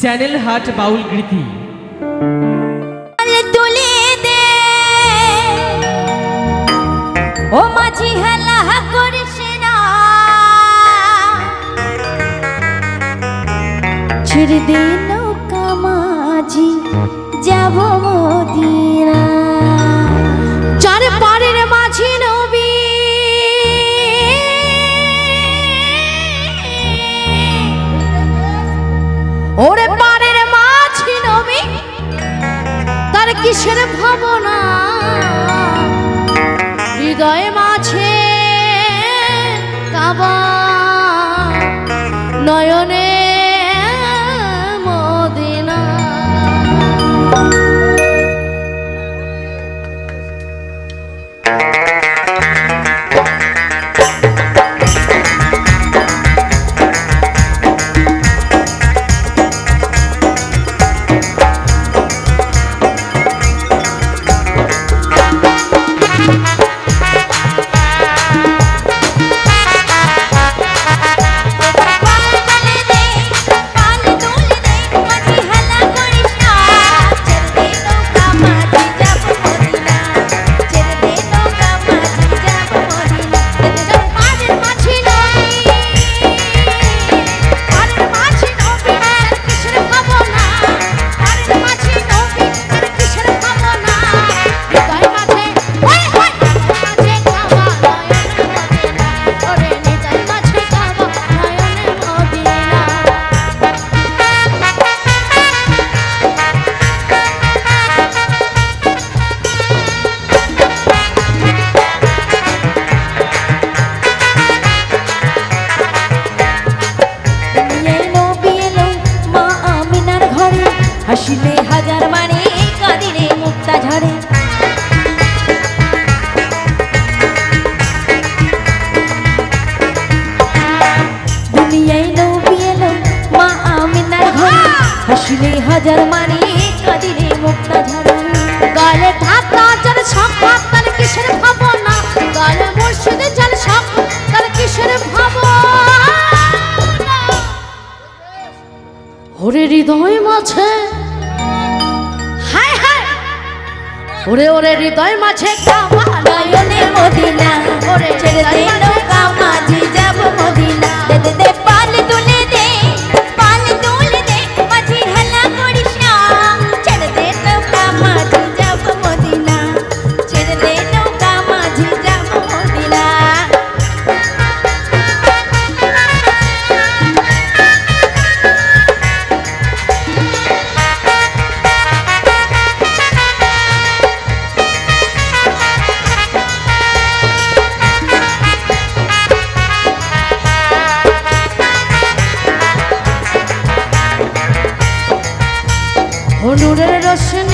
Channel হাট বাউল গীতি। তুলে দে ও মাঝি হেলা করিস না, ছেড়ে দে নৌকা মাঝি যাব মদিনা। চার পাড়ের মাঝি নবী ওরে পাড়ের মাঝি নবী, তার কিসের ভাবনা হৃদয় মাঝে কাবা নয়নে মদিনা। হাসিলে হাজার মানে কাঁদিলে মুক্তা ঝরে। দুনিয়ায় নবী এলো মা আমিনার ঘরে, হাসিলে হাজার মানে কাঁদিলে মুক্তা ঝরে। গালে ঢাকা যার সাক্ষাৎ তার কিসের ভাবনা, গালে মুর্শিদে যার সাক্ষাৎ তার কিসের ভাবনা। ওরে হৃদয় মাঝে ওরে ওরে হৃদয় মাঝে কাবা নয়নে মদিনা, ওরে ছেড়ে দে নৌকা মাঝি যাব মদিনা। দে দে দে পাল তুলে দে, পাল তুলে দে মাঝি হেলা করিস না, ছেড়ে দে নৌকা মাঝি যাব মদিনা, ছেড়ে দে নৌকা মাঝি যাব মদিনা। নূরের রোশন